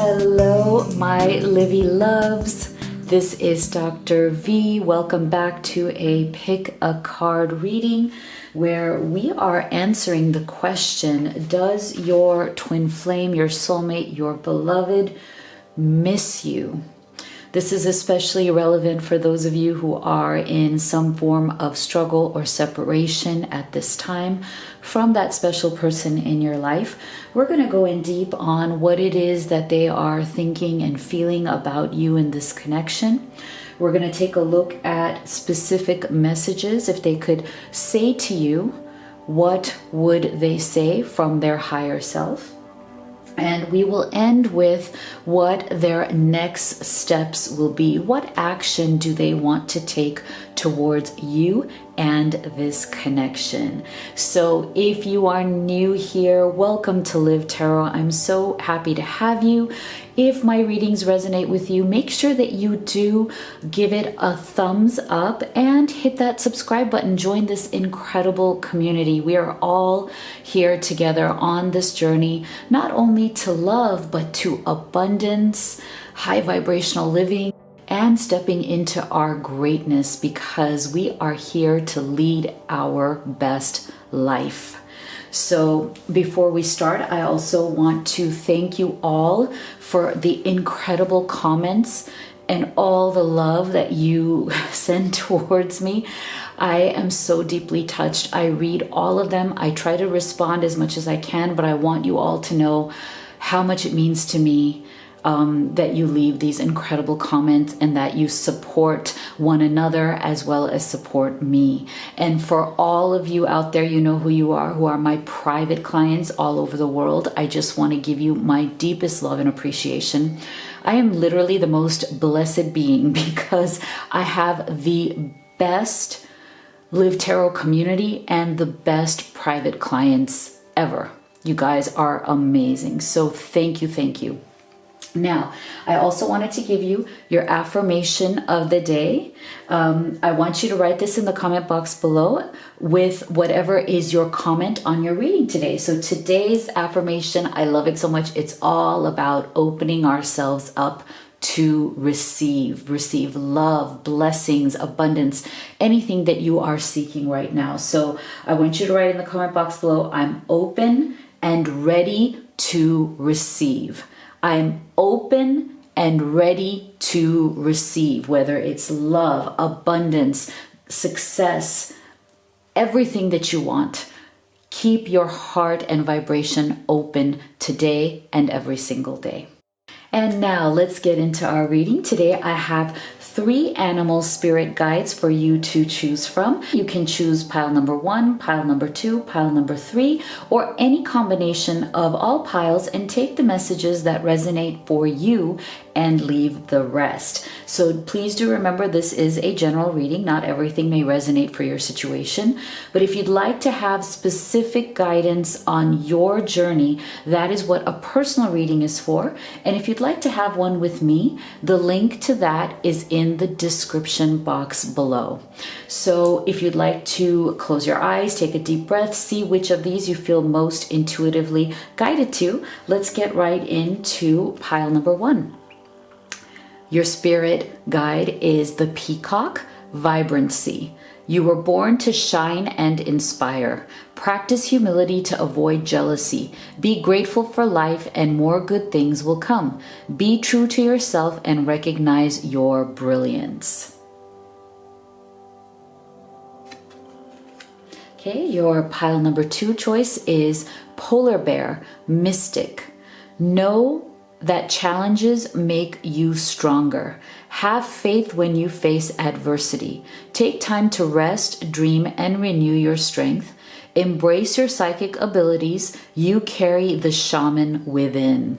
Hello, my Livy loves. This is Dr. V. Welcome back to a pick a card reading where we are answering the question, does your twin flame, your soulmate, your beloved miss you? This is especially relevant for those of you who are in some form of struggle or separation at this time from that special person in your life. We're going to go in deep on what it is that they are thinking and feeling about you in this connection. We're going to take a look at specific messages. If they could say to you, what would they say from their higher self? And we will end with what their next steps will be. What action do they want to take towards you and this connection? So if you are new here, welcome to Live Tarot. I'm so happy to have you. If my readings resonate with you, make sure that you do give it a thumbs up and hit that subscribe button. Join this incredible community. We are all here together on this journey, not only to love, but to abundance, high vibrational living, and stepping into our greatness, because we are here to lead our best life. So before we start, I also want to thank you all for the incredible comments and all the love that you send towards me. I am so deeply touched. I read all of them. I try to respond as much as I can, but I want you all to know how much it means to me that you leave these incredible comments and that you support one another as well as support me. And for all of you out there, you know who you are, who are my private clients all over the world, I just want to give you my deepest love and appreciation. I am literally the most blessed being because I have the best Live Tarot community and the best private clients ever. You guys are amazing. So thank you, thank you. Now, I also wanted to give you your affirmation of the day. I want you to write this in the comment box below with whatever is your comment on your reading today. So today's affirmation, I love it so much. It's all about opening ourselves up to receive love, blessings, abundance, anything that you are seeking right now. So I want you to write in the comment box below, I'm open and ready to receive. I'm open and ready to receive, whether it's love, abundance, success, everything that you want. Keep your heart and vibration open today and every single day. And now let's get into our reading. Today I have 3 animal spirit guides for you to choose from. You can choose pile number 1, pile number 2, pile number 3, or any combination of all piles and take the messages that resonate for you and leave the rest. So please do remember this is a general reading. Not everything may resonate for your situation, but if you'd like to have specific guidance on your journey, that is what a personal reading is for. And if you'd like to have one with me, the link to that is in the description box below. So if you'd like to close your eyes, take a deep breath, see which of these you feel most intuitively guided to, let's get right into pile number 1. Your spirit guide is the Peacock, Vibrancy. You were born to shine and inspire. Practice humility to avoid jealousy. Be grateful for life and more good things will come. Be true to yourself and recognize your brilliance. Okay, your pile number 2 choice is Polar Bear, Mystic. Know that challenges make you stronger. Have faith when you face adversity. Take time to rest, dream, and renew your strength. Embrace your psychic abilities. You carry the shaman within.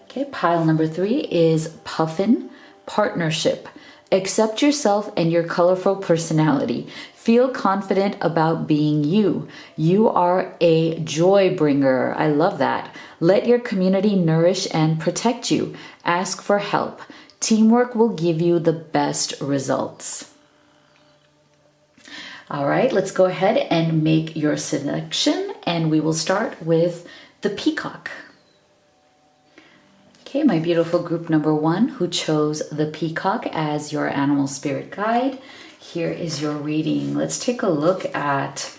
Okay, pile number 3 is Puffin, Partnership. Accept yourself and your colorful personality. Feel confident about being you. You are a joy bringer. I love that. Let your community nourish and protect you. Ask for help. Teamwork will give you the best results. All right, let's go ahead and make your selection, and we will start with the peacock. Okay, my beautiful group number 1 who chose the peacock as your animal spirit guide, here is your reading. Let's take a look at,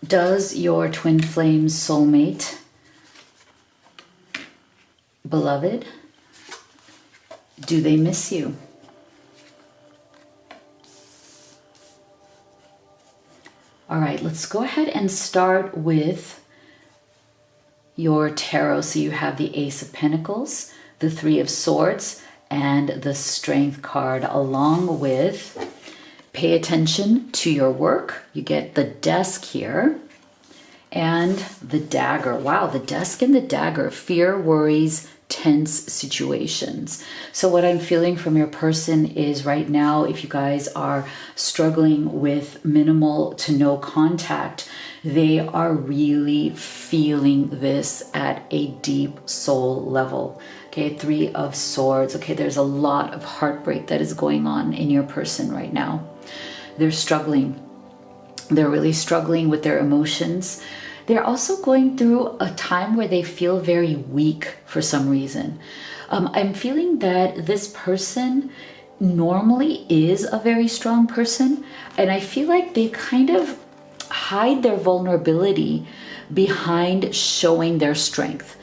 does your twin flame soulmate, beloved, do they miss you? All right, let's go ahead and start with your tarot. So you have the Ace of Pentacles, the Three of Swords, and the Strength card, along with pay attention to your work. You get the Desk here and the Dagger. Wow, the Desk and the Dagger, fear, worries, tense situations. So what I'm feeling from your person is right now, if you guys are struggling with minimal to no contact, they are really feeling this at a deep soul level. Okay, Three of Swords. Okay, there's a lot of heartbreak that is going on in your person right now. They're struggling. They're really struggling with their emotions. They're also going through a time where they feel very weak for some reason. I'm feeling that this person normally is a very strong person, and I feel like they kind of hide their vulnerability behind showing their strength.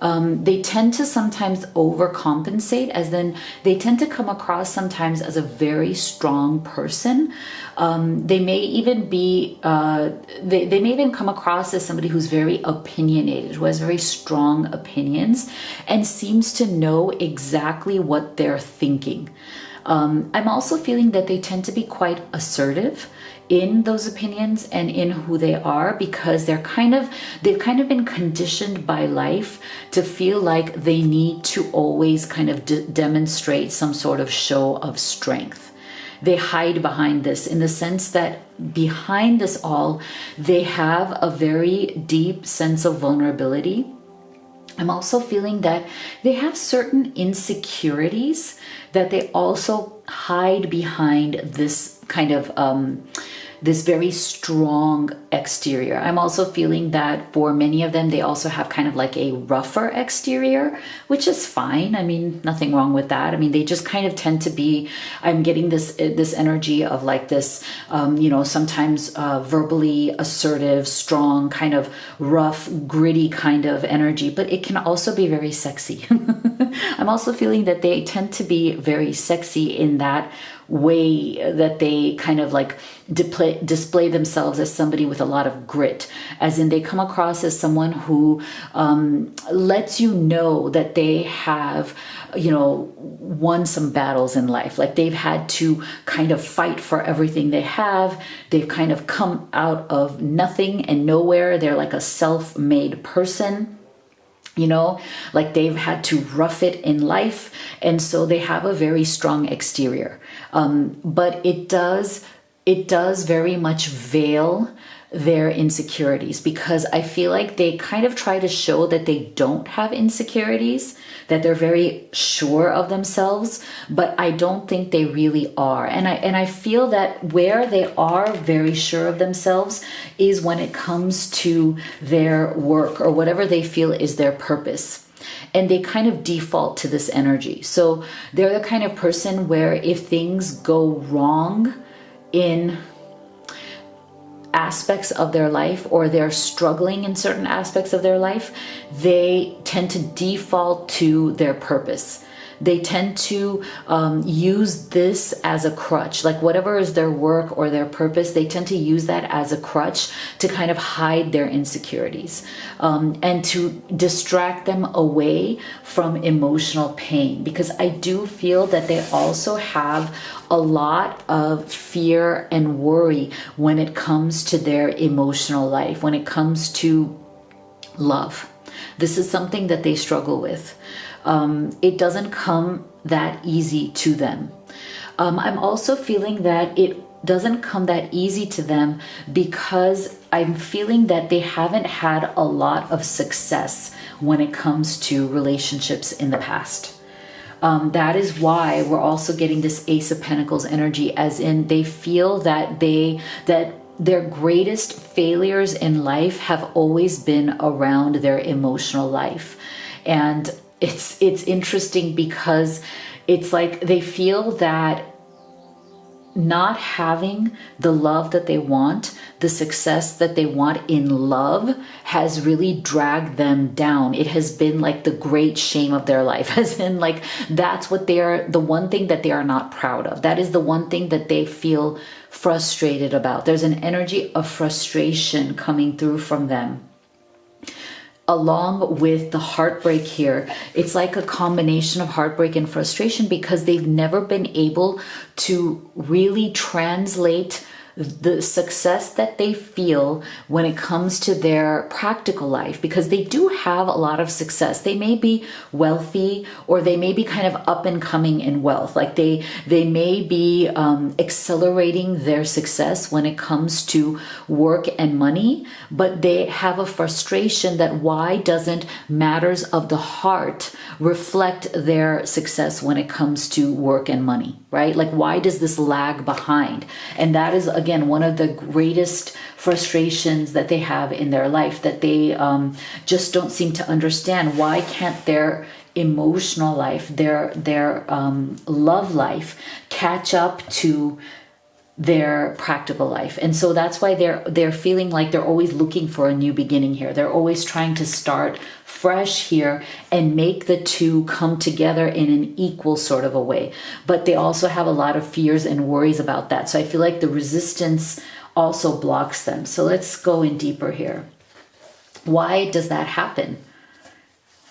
They tend to sometimes overcompensate, as then they tend to come across sometimes as a very strong person. They may even be, they may even come across as somebody who's very opinionated, who has very strong opinions and seems to know exactly what they're thinking. I'm also feeling that they tend to be quite assertive in those opinions and in who they are, because they've kind of been conditioned by life to feel like they need to always kind of demonstrate some sort of show of strength. They hide behind this in the sense that behind this all, they have a very deep sense of vulnerability. I'm also feeling that they have certain insecurities that they also hide behind this kind of this very strong exterior. I'm also feeling that for many of them, they also have kind of like a rougher exterior, which is fine. I mean, nothing wrong with that. I mean, they just kind of tend to be, I'm getting this energy of like this, sometimes verbally assertive, strong, kind of rough, gritty kind of energy, but it can also be very sexy. I'm also feeling that they tend to be very sexy in that way, that they kind of like display themselves as somebody with a lot of grit, as in they come across as someone who lets you know that they have, won some battles in life. Like they've had to kind of fight for everything they have. They've kind of come out of nothing and nowhere. They're like a self-made person. Like they've had to rough it in life. And so they have a very strong exterior. But it does very much veil their insecurities, because I feel like they kind of try to show that they don't have insecurities, that they're very sure of themselves, but I don't think they really are. And I feel that where they are very sure of themselves is when it comes to their work or whatever they feel is their purpose. And they kind of default to this energy. So they're the kind of person where if things go wrong in aspects of their life, or they're struggling in certain aspects of their life, they tend to default to their purpose. They tend to use this as a crutch, like whatever is their work or their purpose, they tend to use that as a crutch to kind of hide their insecurities and to distract them away from emotional pain. Because I do feel that they also have a lot of fear and worry when it comes to their emotional life, when it comes to love. This is something that they struggle with. It doesn't come that easy to them. I'm also feeling that it doesn't come that easy to them because I'm feeling that they haven't had a lot of success when it comes to relationships in the past. That is why we're also getting this Ace of Pentacles energy, as in they feel that their greatest failures in life have always been around their emotional life. And it's interesting because it's like they feel that not having the love that they want, the success that they want in love, has really dragged them down. It has been like the great shame of their life, as in like that's what they're, the one thing that they are not proud of. That is the one thing that they feel frustrated about. There's an energy of frustration coming through from them. Along with the heartbreak here, it's like a combination of heartbreak and frustration because they've never been able to really translate the success that they feel when it comes to their practical life, because they do have a lot of success. They may be wealthy, or they may be kind of up and coming in wealth. Like they may be accelerating their success when it comes to work and money, but they have a frustration that why doesn't matters of the heart reflect their success when it comes to work and money, right? Like why does this lag behind? And that is, again, one of the greatest frustrations that they have in their life, that they just don't seem to understand. Why can't their emotional life, their love life catch up to their practical life? And so that's why they're feeling like they're always looking for a new beginning here. They're always trying to start fresh here and make the two come together in an equal sort of a way. But they also have a lot of fears and worries about that. So I feel like the resistance also blocks them. So let's go in deeper here. Why does that happen?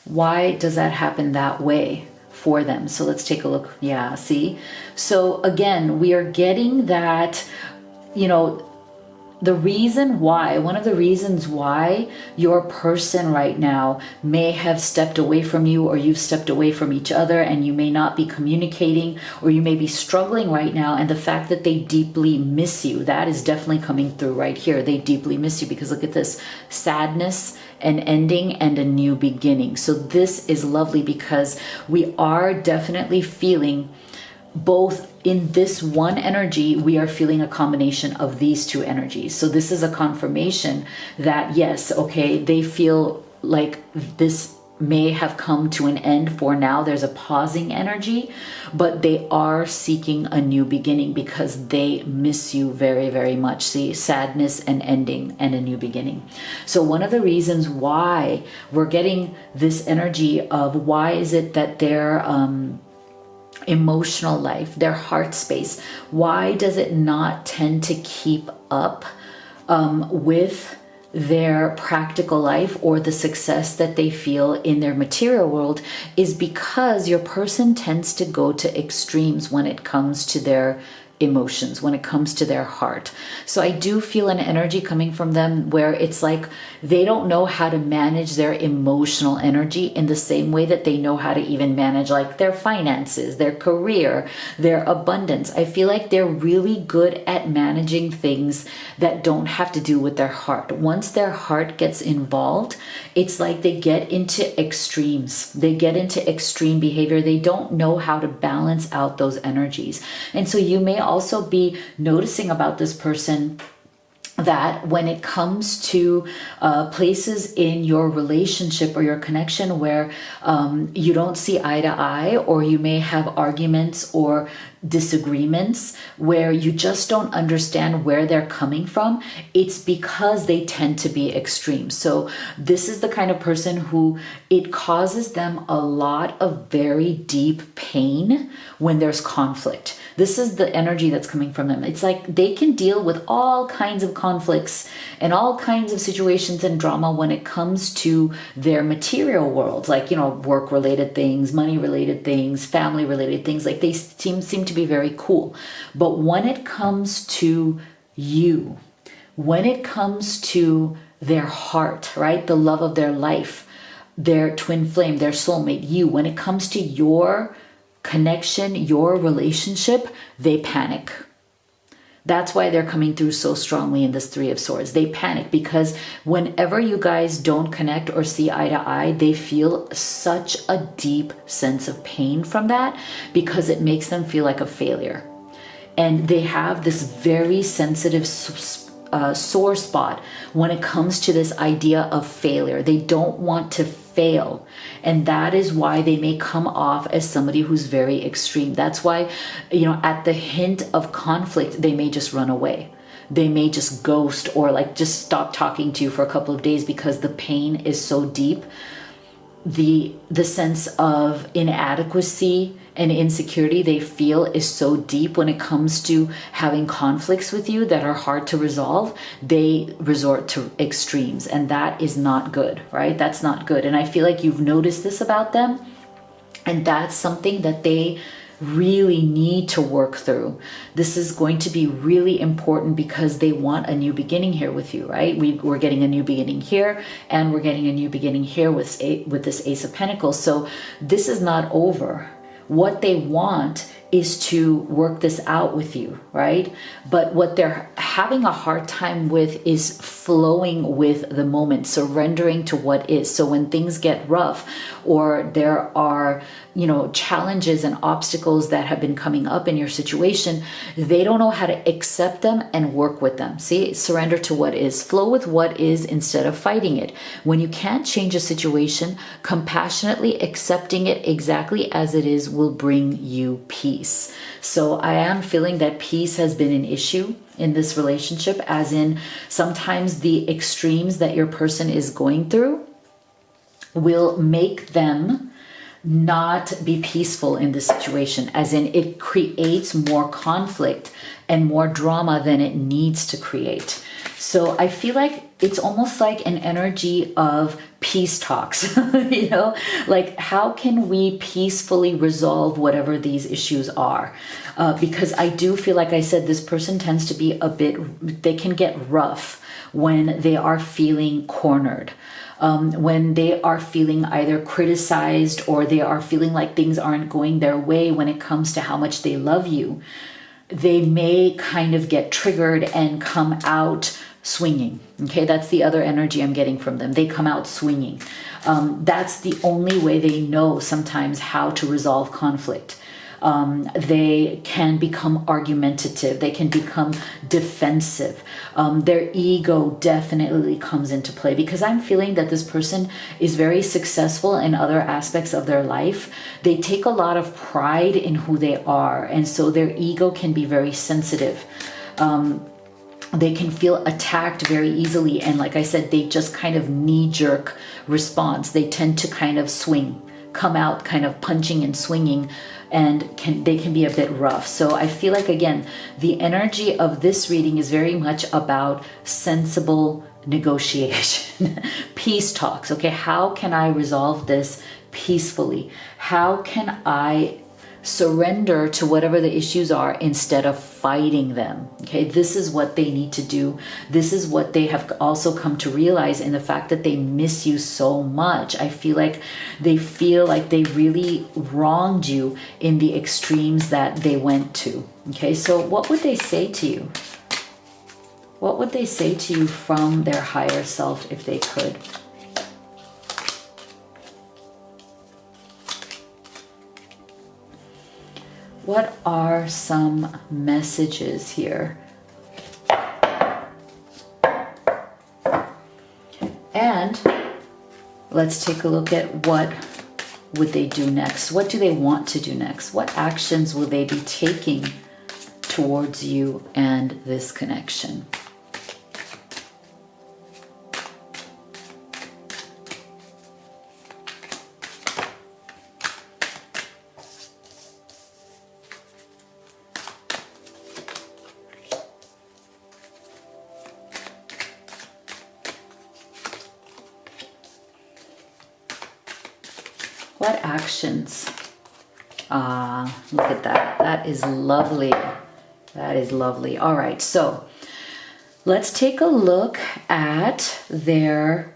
Why does that happen that way for them? So let's take a look. Yeah, see? So again, we are getting that, you know, the reason why, one of the reasons why your person right now may have stepped away from you, or you've stepped away from each other, and you may not be communicating, or you may be struggling right now, and the fact that they deeply miss you, that is definitely coming through right here. They deeply miss you because look at this, sadness, an ending, and a new beginning. So this is lovely because we are definitely feeling both in this one energy, we are feeling a combination of these two energies. So this is a confirmation that yes, okay, they feel like this may have come to an end for now. There's a pausing energy, but they are seeking a new beginning because they miss you very, very much. See, sadness, and ending, and a new beginning. So one of the reasons why we're getting this energy of why is it that they're emotional life, their heart space, why does it not tend to keep up with their practical life or the success that they feel in their material world, is because your person tends to go to extremes when it comes to their emotions, when it comes to their heart. So I do feel an energy coming from them where it's like they don't know how to manage their emotional energy in the same way that they know how to even manage like their finances, their career, their abundance. I feel like they're really good at managing things that don't have to do with their heart. Once their heart gets involved, it's like they get into extremes. They get into extreme behavior. They don't know how to balance out those energies. And so you may also be noticing about this person that when it comes to places in your relationship or your connection where you don't see eye to eye, or you may have arguments or disagreements where you just don't understand where they're coming from, it's because they tend to be extreme. So this is the kind of person who it causes them a lot of very deep pain when there's conflict. This is the energy that's coming from them. It's like they can deal with all kinds of conflicts and all kinds of situations and drama when it comes to their material world, like, you know, work-related things, money-related things, family-related things. Like they seem to be very cool. But when it comes to you, when it comes to their heart, right, the love of their life, their twin flame, their soulmate, you, when it comes to your connection, your relationship, they panic. That's why they're coming through so strongly in this Three of Swords. They panic because whenever you guys don't connect or see eye to eye, they feel such a deep sense of pain from that because it makes them feel like a failure. And they have this very sensitive sore spot when it comes to this idea of failure. They don't want to fail. And that is why they may come off as somebody who's very extreme. That's why, at the hint of conflict, they may just run away. They may just ghost or like just stop talking to you for a couple of days because the pain is so deep. The sense of inadequacy and insecurity they feel is so deep when it comes to having conflicts with you that are hard to resolve. They resort to extremes, and that is not good, right? That's not good. And I feel like you've noticed this about them, and that's something that they really need to work through. This is going to be really important because they want a new beginning here with you, right? We're getting a new beginning here, and we're getting a new beginning here with this Ace of Pentacles. So this is not over. What they want is to work this out with you, right? But what they're having a hard time with is flowing with the moment, surrendering to what is. So when things get rough or there are, challenges and obstacles that have been coming up in your situation, they don't know how to accept them and work with them. See, surrender to what is. Flow with what is instead of fighting it. When you can't change a situation, compassionately accepting it exactly as it is will bring you peace. So I am feeling that peace has been an issue in this relationship, as in sometimes the extremes that your person is going through will make them not be peaceful in this situation, as in it creates more conflict and more drama than it needs to create. So I feel like it's almost like an energy of peace talks, like how can we peacefully resolve whatever these issues are? Because I do feel, like I said, this person tends to be they can get rough when they are feeling cornered. When they are feeling either criticized or they are feeling like things aren't going their way when it comes to how much they love you, they may kind of get triggered and come out swinging. Okay, that's the other energy I'm getting from them. They come out swinging. That's the only way they know sometimes how to resolve conflict. They can become argumentative. They can become defensive. Their ego definitely comes into play, because I'm feeling that this person is very successful in other aspects of their life. They take a lot of pride in who they are, and so their ego can be very sensitive. They can feel attacked very easily, and like I said, they just kind of knee-jerk response. They tend to kind of swing, come out kind of punching and swinging, and they can be a bit rough. So I feel like, again, the energy of this reading is very much about sensible negotiation, peace talks. Okay, how can I resolve this peacefully? How can I surrender to whatever the issues are instead of fighting them? Okay, this is what they need to do. This is what they have also come to realize in the fact that they miss you so much. I feel like they really wronged you in the extremes that they went to. Okay, so what would they say to you? What would they say to you from their higher self if they could? What are some messages here? And let's take a look at what would they do next. What do they want to do next? What actions will they be taking towards you and this connection? What actions? Look at that. That is lovely. That is lovely. All right, so let's take a look at their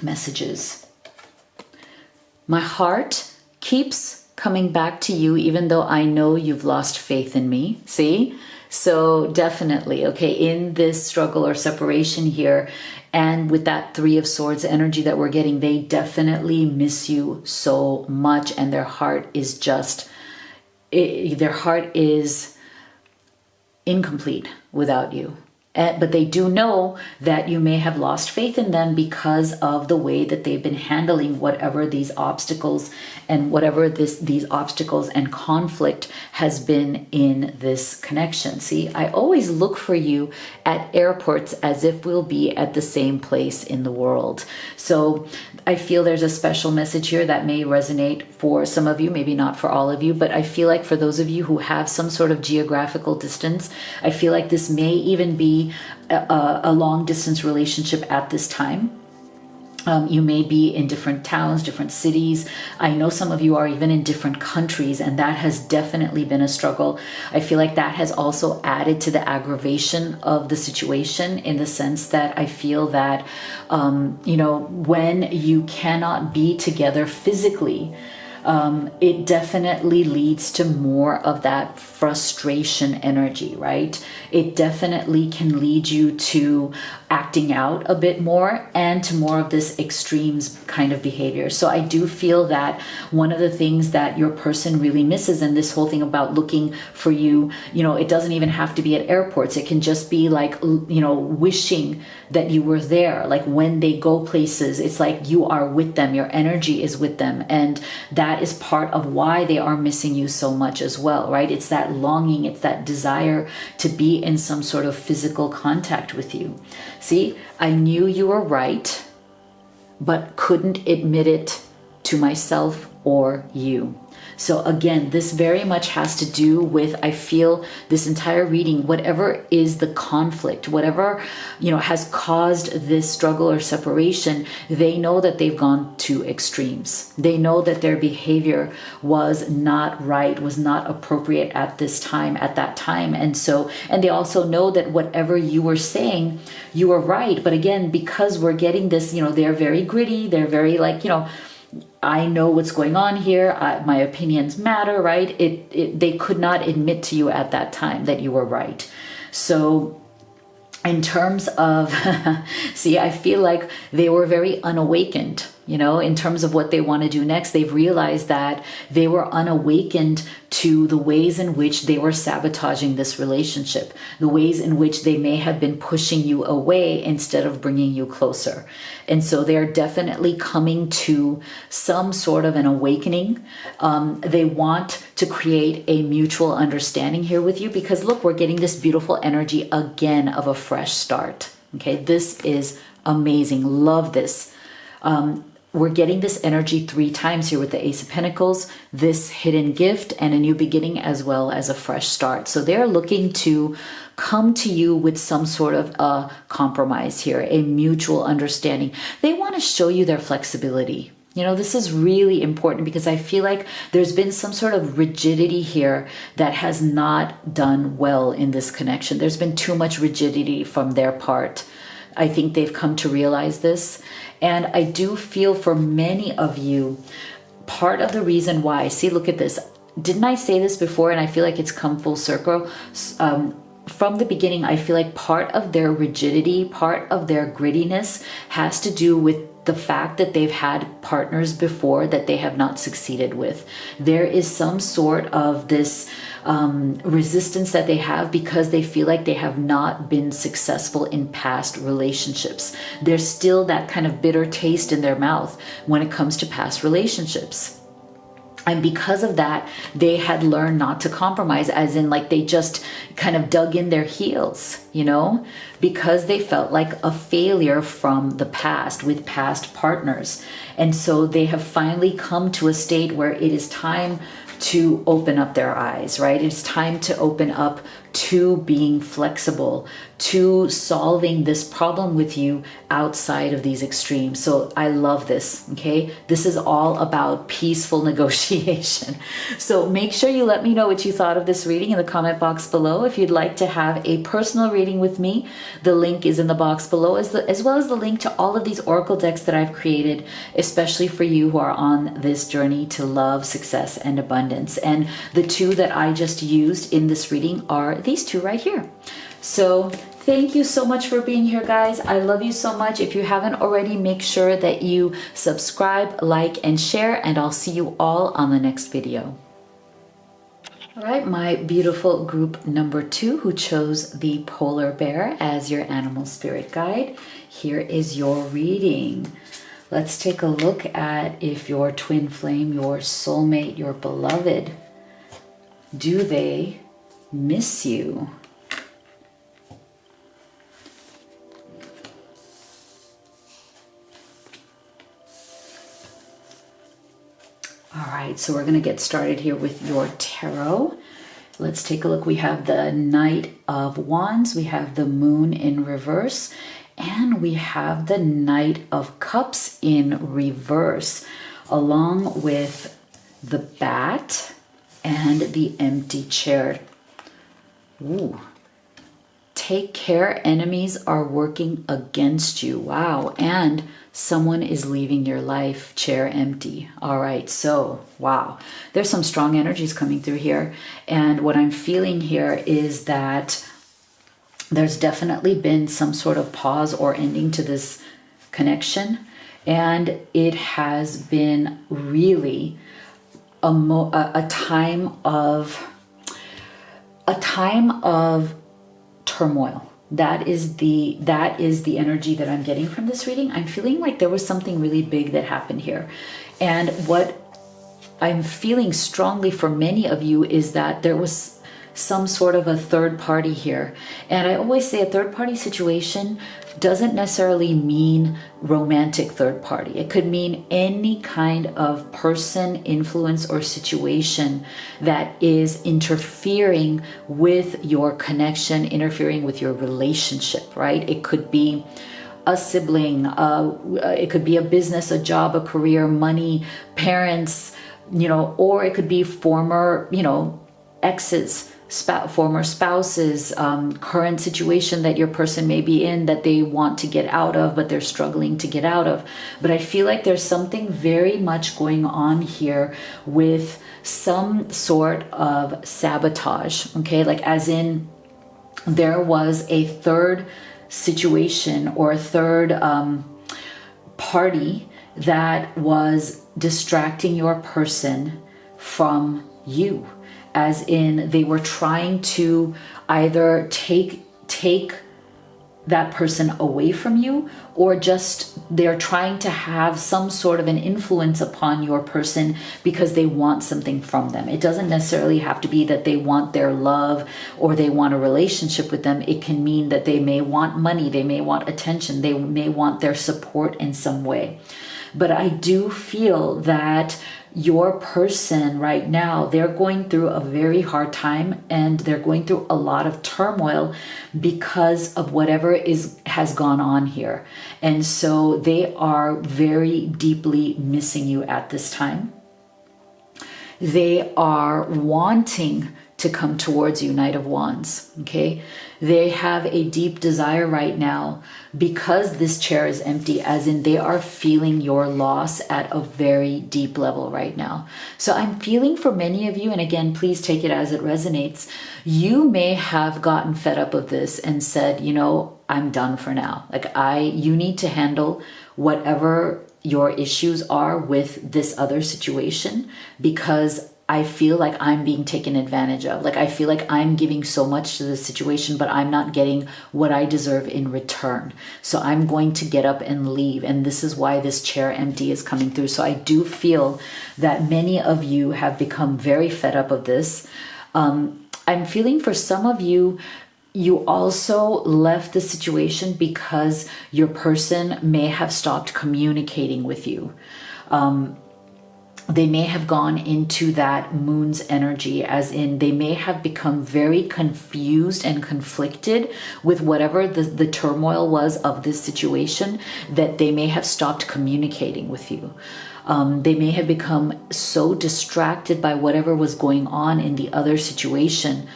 messages. My heart keeps coming back to you even though I know you've lost faith in me. See? So definitely, okay, in this struggle or separation here, and with that Three of Swords energy that we're getting, they definitely miss you so much, and their heart is their heart is incomplete without you. But they do know that you may have lost faith in them because of the way that they've been handling whatever these obstacles and whatever these obstacles and conflict has been in this connection. See, I always look for you at airports as if we'll be at the same place in the world. So I feel there's a special message here that may resonate for some of you, maybe not for all of you, but I feel like for those of you who have some sort of geographical distance, I feel like this may even be a long distance relationship at this time. You may be in different towns, different cities. I know some of you are even in different countries, and that has definitely been a struggle. I feel like that has also added to the aggravation of the situation, in the sense that I feel that, when you cannot be together physically, it definitely leads to more of that frustration energy, right? It definitely can lead you to acting out a bit more and to more of this extremes kind of behavior. So I do feel that one of the things that your person really misses, and this whole thing about looking for you, it doesn't even have to be at airports. It can just be like, wishing that you were there. Like when they go places, it's like you are with them, your energy is with them. And that is part of why they are missing you so much as well, right? It's that longing, it's that desire to be in some sort of physical contact with you. See, I knew you were right, but couldn't admit it to myself or you. So again, this very much has to do with, I feel, this entire reading, whatever is the conflict, whatever, has caused this struggle or separation, they know that they've gone to extremes. They know that their behavior was not right, was not appropriate at this time, at that time. And they also know that whatever you were saying, you were right. But again, because we're getting this, they're very gritty, they're very I know what's going on here. My opinions matter, right? They could not admit to you at that time that you were right. So in terms of, see, I feel like they were very unawakened, in terms of what they want to do next. They've realized that they were unawakened to the ways in which they were sabotaging this relationship, the ways in which they may have been pushing you away instead of bringing you closer. And so they're definitely coming to some sort of an awakening. They want to create a mutual understanding here with you, because look, we're getting this beautiful energy again of a fresh start. Okay, this is amazing. Love this. We're getting this energy 3 times here with the Ace of Pentacles, this hidden gift, and a new beginning, as well as a fresh start. So they're looking to come to you with some sort of a compromise here, a mutual understanding. They want to show you their flexibility. This is really important, because I feel like there's been some sort of rigidity here that has not done well in this connection. There's been too much rigidity from their part. I think they've come to realize this. And I do feel for many of you, part of the reason why, see, look at this. Didn't I say this before? And I feel like it's come full circle. From the beginning, I feel like part of their rigidity, part of their grittiness has to do with the fact that they've had partners before that they have not succeeded with. There is some sort of this resistance that they have because they feel like they have not been successful in past relationships. There's still that kind of bitter taste in their mouth when it comes to past relationships. And because of that, they had learned not to compromise, as in like they just kind of dug in their heels, because they felt like a failure from the past with past partners. And so they have finally come to a state where it is time to open up their eyes, right? It's time to open up to being flexible, to solving this problem with you outside of these extremes. So I love this, okay? This is all about peaceful negotiation. So make sure you let me know what you thought of this reading in the comment box below. If you'd like to have a personal reading with me, the link is in the box below, as well as the link to all of these oracle decks that I've created, especially for you who are on this journey to love, success, and abundance. And the 2 that I just used in this reading are these 2 right here. So thank you so much for being here, guys. I love you so much. If you haven't already, make sure that you subscribe, like, and share, and I'll see you all on the next video. All right, my beautiful group number 2 who chose the polar bear as your animal spirit guide, here is your reading. Let's take a look at if your twin flame, your soulmate, your beloved, do they miss you? All right, so we're going to get started here with your tarot. Let's take a look. We have the Knight of Wands, we have the Moon in reverse, and we have the Knight of Cups in reverse, along with the Bat and the Empty Chair. Ooh. Take care, enemies are working against you. Wow. And someone is leaving your life, chair empty. All right. So, wow. There's some strong energies coming through here. And what I'm feeling here is that there's definitely been some sort of pause or ending to this connection. And it has been really a time of turmoil. That is the energy that I'm getting from this reading. I'm feeling like there was something really big that happened here. And what I'm feeling strongly for many of you is that there was some sort of a third party here. And I always say a third party situation doesn't necessarily mean romantic third party. It could mean any kind of person, influence, or situation that is interfering with your connection, interfering with your relationship, right? It could be a sibling, it could be a business, a job, a career, money, parents, or it could be former, exes, former spouses, current situation that your person may be in that they want to get out of, but they're struggling to get out of. But I feel like there's something very much going on here with some sort of sabotage, okay? Like as in there was a third situation or a third party that was distracting your person from you. As in they were trying to either take that person away from you, or just they're trying to have some sort of an influence upon your person because they want something from them. It doesn't necessarily have to be that they want their love or they want a relationship with them. It can mean that they may want money, they may want attention, they may want their support in some way. But I do feel that your person right now, they're going through a very hard time and they're going through a lot of turmoil because of whatever has gone on here. And so they are very deeply missing you at this time. They are wanting to come towards you, Knight of Wands, okay? They have a deep desire right now because this chair is empty, as in they are feeling your loss at a very deep level right now. So I'm feeling for many of you, and again, please take it as it resonates, you may have gotten fed up of this and said, I'm done for now. Like you need to handle whatever your issues are with this other situation, because I feel like I'm being taken advantage of. Like I feel like I'm giving so much to this situation, but I'm not getting what I deserve in return. So I'm going to get up and leave. And this is why this chair empty is coming through. So I do feel that many of you have become very fed up of this. I'm feeling for some of you, you also left the situation because your person may have stopped communicating with you. They may have gone into that moon's energy, as in they may have become very confused and conflicted with whatever the turmoil was of this situation, that they may have stopped communicating with you. They may have become so distracted by whatever was going on in the other situation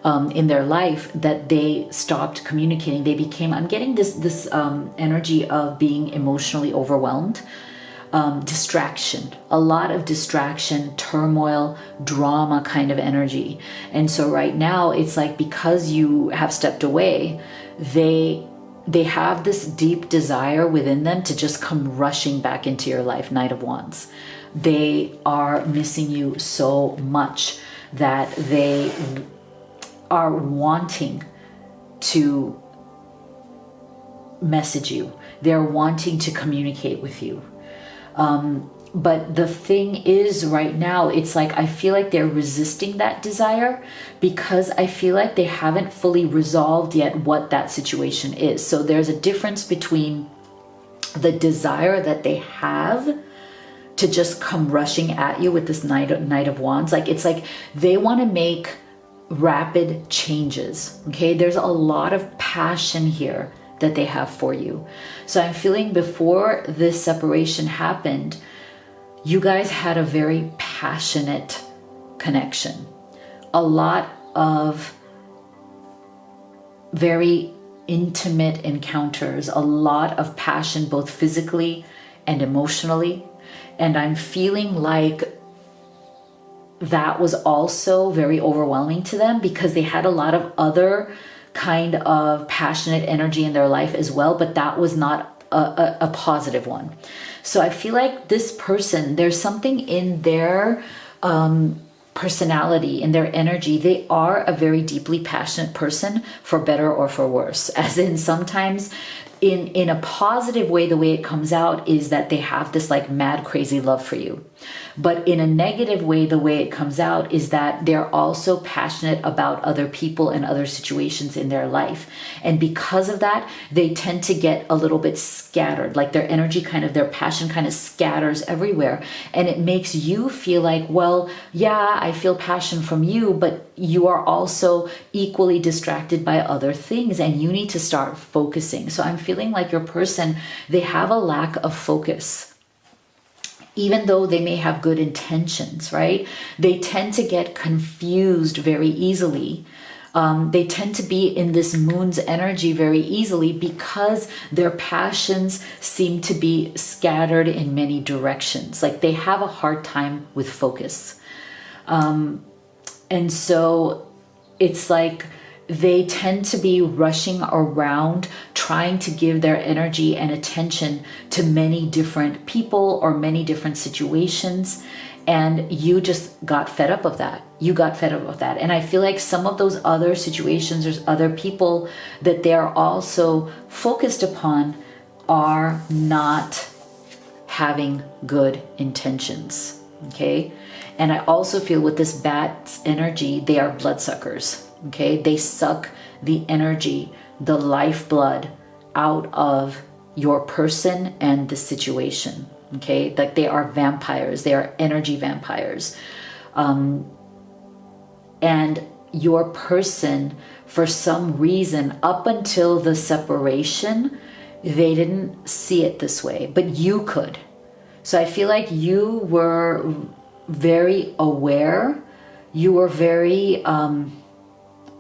in their life that they stopped communicating. They became, I'm getting this energy of being emotionally overwhelmed. Distraction, a lot of distraction, turmoil, drama kind of energy. And so right now it's like, because you have stepped away, they have this deep desire within them to just come rushing back into your life, Knight of Wands. They are missing you so much. that they are wanting to message you. They're wanting to communicate with you. But the thing is right now, it's like, I feel like they're resisting that desire because I feel like they haven't fully resolved yet what that situation is. So there's a difference between the desire that they have to just come rushing at you with this Knight of Wands. Like, it's like they want to make rapid changes. Okay. There's a lot of passion here that they have for you. So I'm feeling before this separation happened, you guys had a very passionate connection. A lot of very intimate encounters, a lot of passion, both physically and emotionally. And I'm feeling like that was also very overwhelming to them because they had a lot of other kind of passionate energy in their life as well, but that was not a positive one. So I feel like this person, there's something in their personality, in their energy. They are a very deeply passionate person, for better or for worse. As in, sometimes in a positive way, the way it comes out is that they have this like mad, crazy love for you. But in a negative way, the way it comes out is that they're also passionate about other people and other situations in their life. And because of that, they tend to get a little bit scattered, like their energy their passion kind of scatters everywhere. And it makes you feel like, well, yeah, I feel passion from you, but you are also equally distracted by other things and you need to start focusing. So I'm feeling like your person, they have a lack of focus. Even though they may have good intentions, right? They tend to get confused very easily. They tend to be in this moon's energy very easily because their passions seem to be scattered in many directions. Like they have a hard time with focus. And so it's like they tend to be rushing around trying to give their energy and attention to many different people or many different situations. And you just got fed up of that. You got fed up of that. And I feel like some of those other situations, there's other people that they're also focused upon are not having good intentions. Okay. And I also feel with this bat's energy, they are bloodsuckers. Okay, they suck the energy, the lifeblood out of your person and the situation. Okay, like they are vampires, they are energy vampires. And your person, for some reason, up until the separation, they didn't see it this way, but you could. So I feel like you were very aware, you were very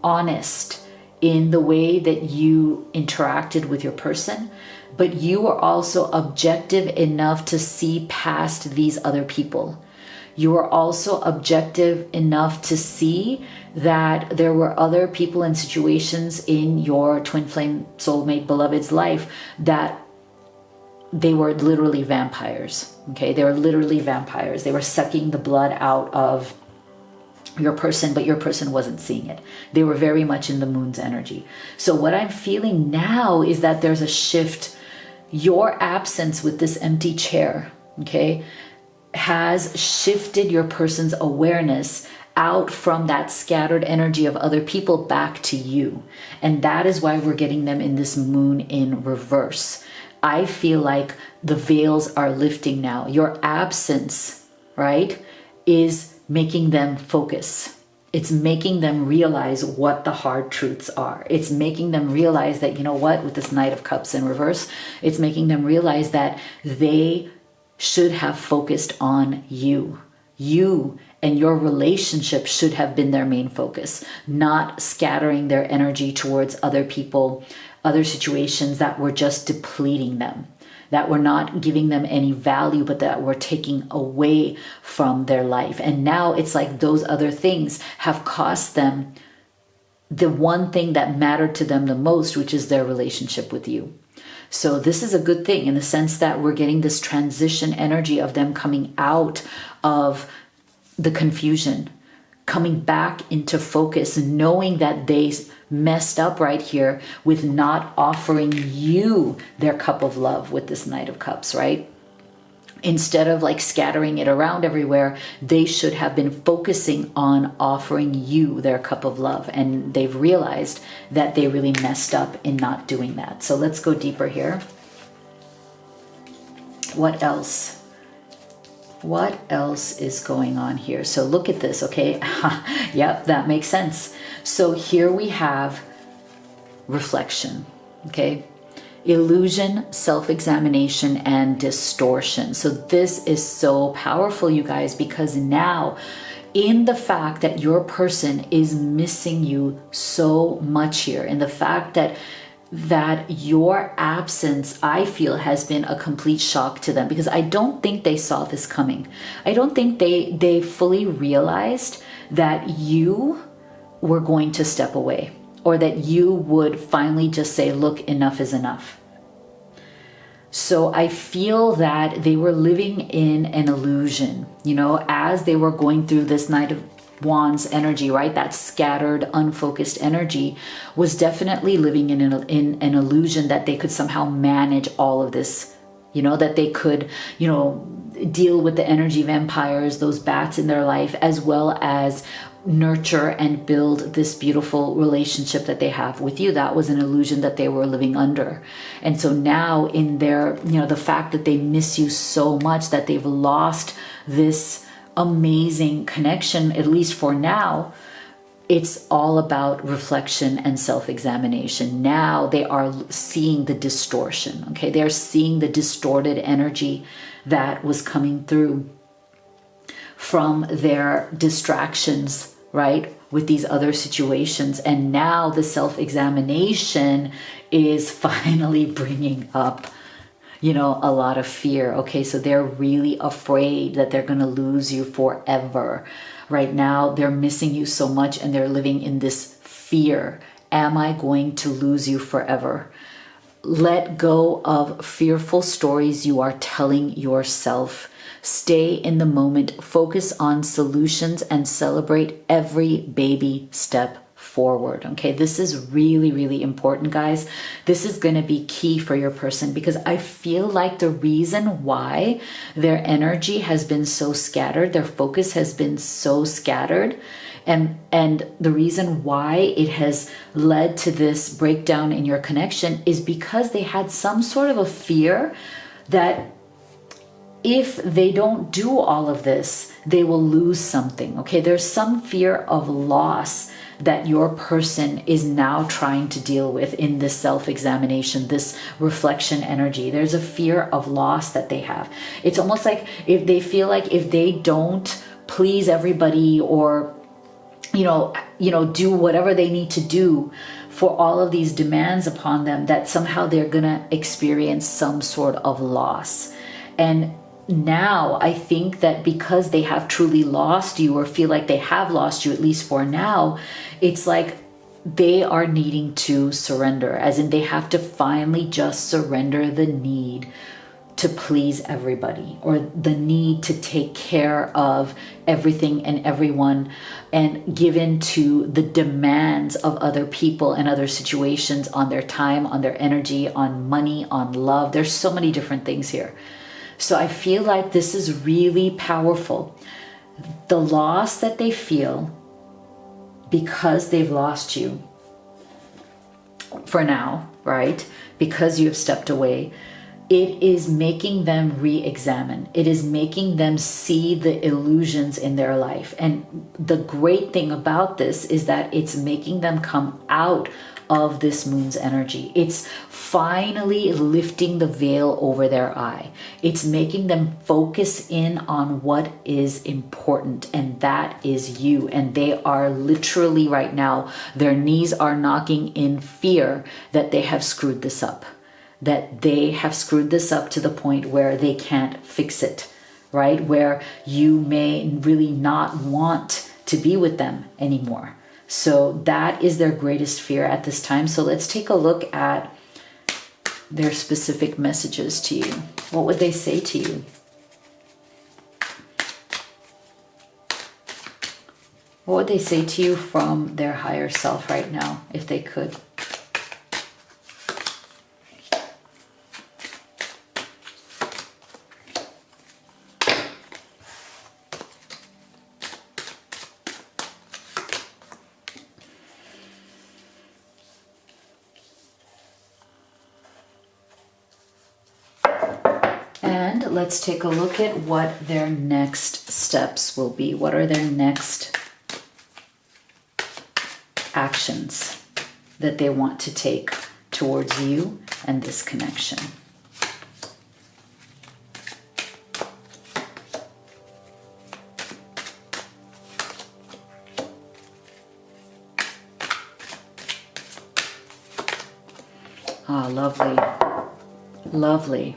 honest in the way that you interacted with your person, but you were also objective enough to see past these other people. You were also objective enough to see that there were other people and situations in your twin flame soulmate beloved's life that they were literally vampires. Okay, they were literally vampires. They were sucking the blood out of your person, but your person wasn't seeing it. They were very much in the moon's energy. So what I'm feeling now is that there's a shift. Your absence with this empty chair, okay, has shifted your person's awareness out from that scattered energy of other people back to you. And that is why we're getting them in this moon in reverse. I feel like the veils are lifting now. Your absence, right, is making them focus. It's making them realize what the hard truths are. It's making them realize that, you know what, with this Knight of Cups in reverse, it's making them realize that they should have focused on you. You and your relationship should have been their main focus, not scattering their energy towards other people, other situations that were just depleting them, that were not giving them any value, but that were taking away from their life. And now it's like those other things have cost them the one thing that mattered to them the most, which is their relationship with you. So this is a good thing in the sense that we're getting this transition energy of them coming out of the confusion, coming back into focus, knowing that they messed up right here with not offering you their cup of love with this Knight of Cups, right? Instead of like scattering it around everywhere, they should have been focusing on offering you their cup of love. And they've realized that they really messed up in not doing that. So let's go deeper here. What else? What else is going on here? So look at this, okay? Yep, that makes sense. So here we have reflection, okay? Illusion, self-examination, and distortion. So this is so powerful, you guys, because now in the fact that your person is missing you so much here, in the fact that your absence, I feel, has been a complete shock to them, because I don't think they saw this coming. I don't think they fully realized that you were going to step away, or that you would finally just say, look, enough is enough. So I feel that they were living in an illusion, you know, as they were going through this Knight of Wands energy, right? That scattered, unfocused energy was definitely living in an illusion that they could somehow manage all of this, you know, that they could, you know, deal with the energy vampires, those bats in their life, as well as nurture and build this beautiful relationship that they have with you. That was an illusion that they were living under. And so now in their, you know, the fact that they miss you so much that they've lost this amazing connection, at least for now, it's all about reflection and self-examination. Now they are seeing the distortion, okay? They're seeing the distorted energy that was coming through from their distractions, right, with these other situations. And now the self-examination is finally bringing up, you know, a lot of fear. Okay, so they're really afraid that they're going to lose you forever. Right now, they're missing you so much and they're living in this fear. Am I going to lose you forever? Let go of fearful stories you are telling yourself. Stay in the moment, focus on solutions, and celebrate every baby step forward. Okay, this is really, really important, guys. This is going to be key for your person, because I feel like the reason why their energy has been so scattered, their focus has been so scattered, and the reason why it has led to this breakdown in your connection is because they had some sort of a fear that if they don't do all of this, they will lose something. Okay, there's some fear of loss that your person is now trying to deal with in this self-examination, this reflection energy. There's a fear of loss that they have. It's almost like if they feel like if they don't please everybody, or you know, do whatever they need to do for all of these demands upon them, that somehow they're gonna experience some sort of loss. And now I think that because they have truly lost you, or feel like they have lost you, at least for now, it's like they are needing to surrender, as in they have to finally just surrender the need to please everybody, or the need to take care of everything and everyone, and give in to the demands of other people and other situations on their time, on their energy, on money, on love. There's so many different things here. So I feel like this is really powerful. The loss that they feel because they've lost you for now, right? Because you have stepped away, it is making them re-examine. It is making them see the illusions in their life. And the great thing about this is that it's making them come out of this moon's energy. It's finally lifting the veil over their eye. It's making them focus in on what is important, and that is you. And they are literally right now, their knees are knocking in fear that they have screwed this up, that they have screwed this up to the point where they can't fix it, right? Where you may really not want to be with them anymore. So that is their greatest fear at this time. So let's take a look at their specific messages to you. What would they say to you? What would they say to you from their higher self right now, if they could? And let's take a look at what their next steps will be. What are their next actions that they want to take towards you and this connection? Ah, lovely. Lovely.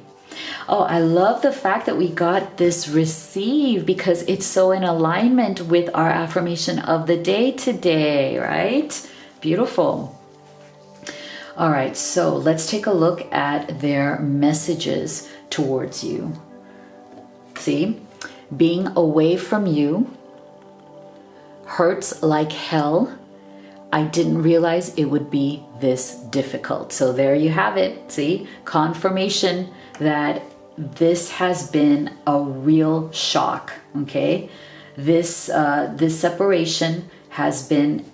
Oh, I love the fact that we got this receive, because it's so in alignment with our affirmation of the day today, right? Beautiful. All right, so let's take a look at their messages towards you. See, being away from you hurts like hell. I didn't realize it would be this difficult. So there you have it. See, confirmation that this has been a real shock. Okay, this separation has been,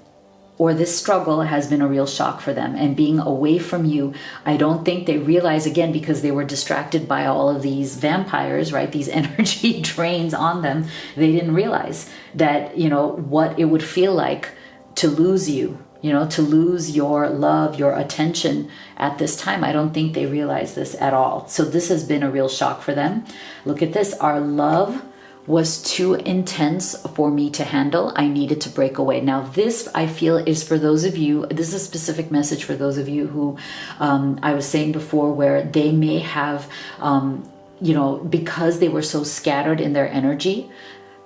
or this struggle has been a real shock for them. And being away from you, I don't think they realize, again, because they were distracted by all of these vampires, right? These energy drains on them. They didn't realize that, you know, what it would feel like to lose you, you know, to lose your love, your attention at this time. I don't think they realize this at all. So this has been a real shock for them. Look at this. Our love was too intense for me to handle. I needed to break away. Now this, I feel, is for those of you, this is a specific message for those of you who, I was saying before, where they may have, you know, because they were so scattered in their energy,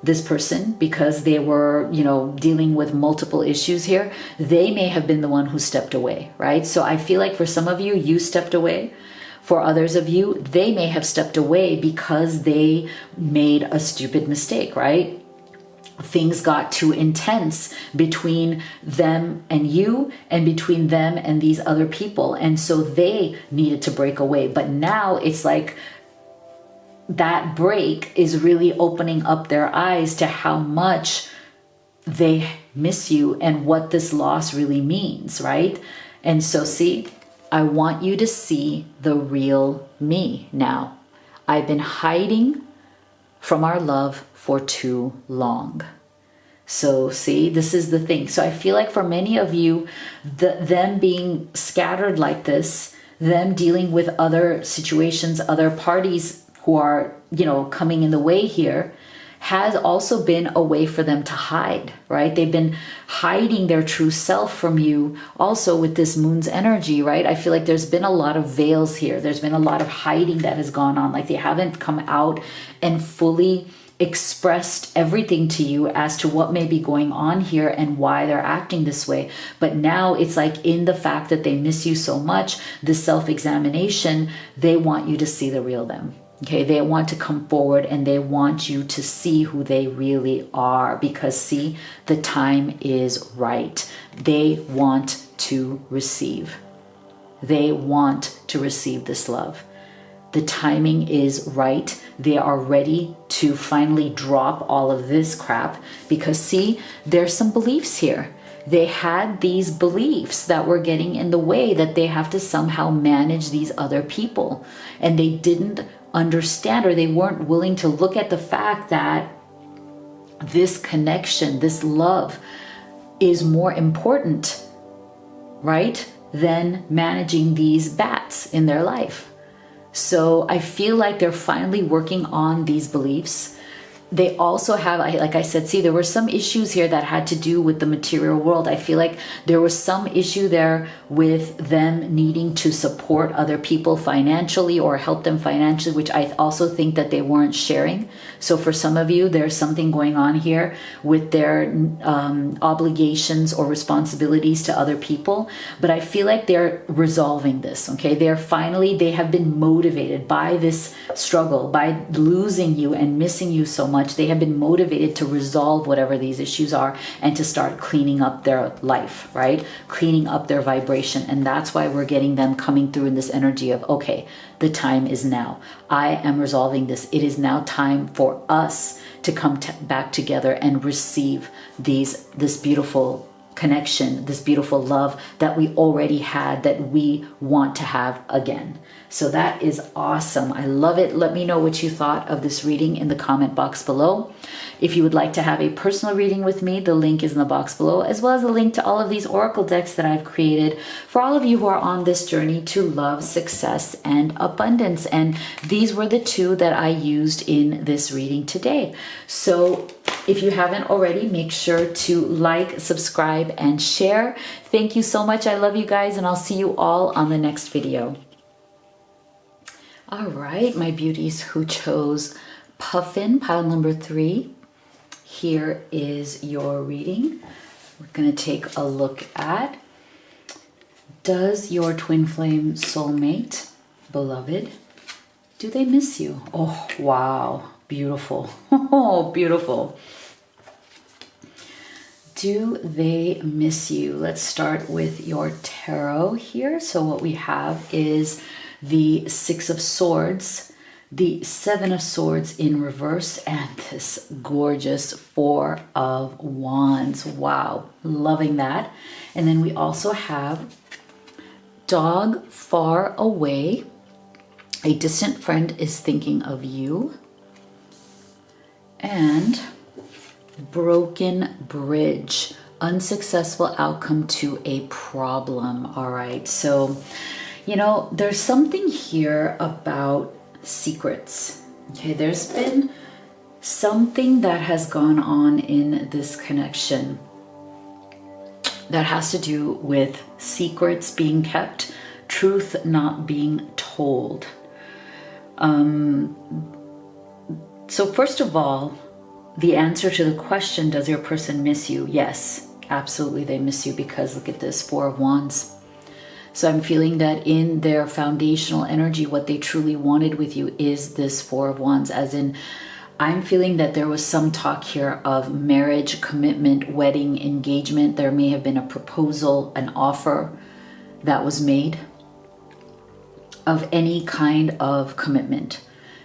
this person, because they were, you know, dealing with multiple issues here, they may have been the one who stepped away, right? So I feel like for some of you, you stepped away. For others of you, they may have stepped away because they made a stupid mistake, right? Things got too intense between them and you, and between them and these other people. And so they needed to break away. But now it's like, that break is really opening up their eyes to how much they miss you and what this loss really means, right? And so see, I want you to see the real me now. I've been hiding from our love for too long. So see, this is the thing. So I feel like for many of you, them being scattered like this, them dealing with other situations, other parties who are, you know, coming in the way here, has also been a way for them to hide, right? They've been hiding their true self from you also with this moon's energy, right? I feel like there's been a lot of veils here. There's been a lot of hiding that has gone on. Like they haven't come out and fully expressed everything to you as to what may be going on here and why they're acting this way. But now it's like, in the fact that they miss you so much, the self-examination, they want you to see the real them. Okay, they want to come forward and they want you to see who they really are, because see, the time is right. They want to receive. They want to receive this love. The timing is right. They are ready to finally drop all of this crap, because see, there's some beliefs here. They had these beliefs that were getting in the way, that they have to somehow manage these other people. And they didn't understand, or they weren't willing to look at the fact that this connection, this love, is more important, right, than managing these bats in their life. So I feel like they're finally working on these beliefs. They also have, like I said, see, there were some issues here that had to do with the material world. I feel like there was some issue there with them needing to support other people financially or help them financially, which I also think that they weren't sharing. So for some of you, there's something going on here with their obligations or responsibilities to other people. But I feel like they're resolving this, okay? They have been motivated by this struggle, by losing you and missing you so much. much. They have been motivated to resolve whatever these issues are and to start cleaning up their life, right? Cleaning up their vibration. And that's why we're getting them coming through in this energy of, okay, the time is now. I am resolving this. It is now time for us to come back together and receive this beautiful connection, this beautiful love that we already had, that we want to have again. So that is awesome. I love it. Let me know what you thought of this reading in the comment box below. If you would like to have a personal reading with me, the link is in the box below, as well as a link to all of these oracle decks that I've created for all of you who are on this journey to love, success, and abundance. And these were the two that I used in this reading today. So if you haven't already, make sure to like, subscribe, and share. Thank you so much. I love you guys, and I'll see you all on the next video. All right, my beauties who chose Puffin, pile number 3. Here is your reading. We're going to take a look at, does your twin flame soulmate, beloved, do they miss you? Oh, wow. Beautiful. Oh, beautiful. Do they miss you? Let's start with your tarot here. So what we have is the 6 of Swords, the 7 of Swords in reverse, and this gorgeous 4 of Wands. Wow, loving that. And then we also have dog far away. A distant friend is thinking of you. And broken bridge, unsuccessful outcome to a problem. All right, so you know, there's something here about secrets. Okay, there's been something that has gone on in this connection that has to do with secrets being kept, truth not being told. So first of all, the answer to the question, does your person miss you? Yes, absolutely they miss you, because look at this 4 of Wands. So I'm feeling that in their foundational energy, what they truly wanted with you is this 4 of Wands, as in, I'm feeling that there was some talk here of marriage, commitment, wedding, engagement. There may have been a proposal, an offer that was made of any kind of commitment.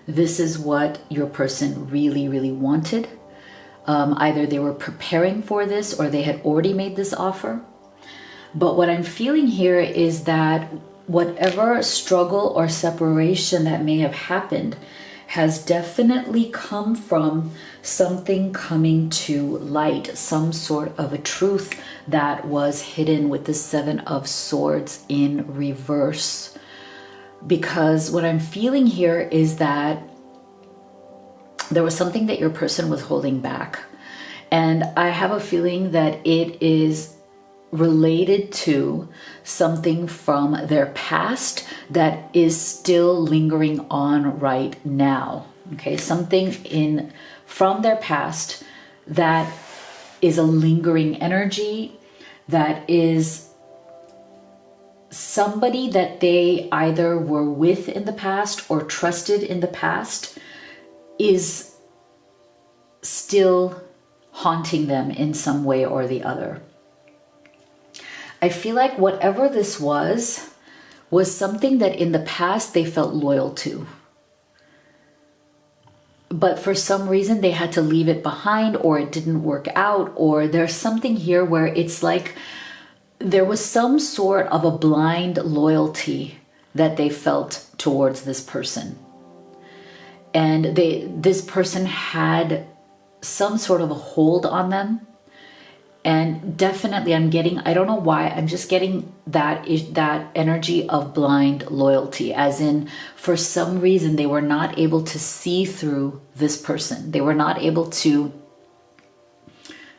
This is what your person really, really wanted. Either they were preparing for this or they had already made this offer. But what I'm feeling here is that whatever struggle or separation that may have happened has definitely come from something coming to light, some sort of a truth that was hidden with the 7 of Swords in reverse. Because what I'm feeling here is that there was something that your person was holding back. And I have a feeling that it is related to something from their past that is still lingering on right now. Okay, something from their past that is a lingering energy, that is somebody that they either were with in the past or trusted in the past, is still haunting them in some way or the other. I feel like whatever this was something that in the past they felt loyal to. But for some reason they had to leave it behind, or it didn't work out, or there's something here where it's like there was some sort of a blind loyalty that they felt towards this person. And this person had some sort of a hold on them. And definitely I don't know why, I'm just getting that energy of blind loyalty, as in, for some reason they were not able to see through this person. They were not able to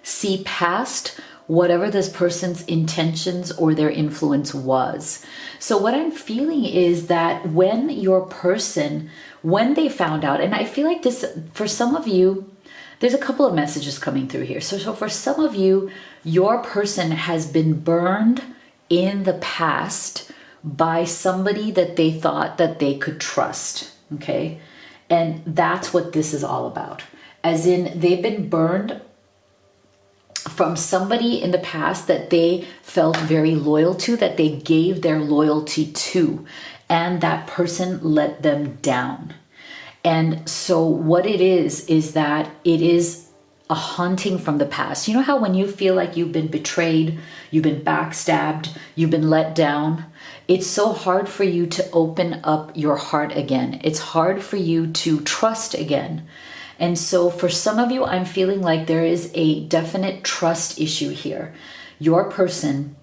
see past whatever this person's intentions or their influence was. So what I'm feeling is that when your person, when they found out, and I feel like this, for some of you, there's a couple of messages coming through here. So for some of you, your person has been burned in the past by somebody that they thought that they could trust, okay? And that's what this is all about. as in they've been burned from somebody in the past that they felt very loyal to, that they gave their loyalty to, and that person let them down. And so what it is that it is a haunting from the past. You know how when you feel like you've been betrayed, you've been backstabbed, you've been let down, it's so hard for you to open up your heart again. It's hard for you to trust again. And so for some of you, I'm feeling like there is a definite trust issue here. Your person,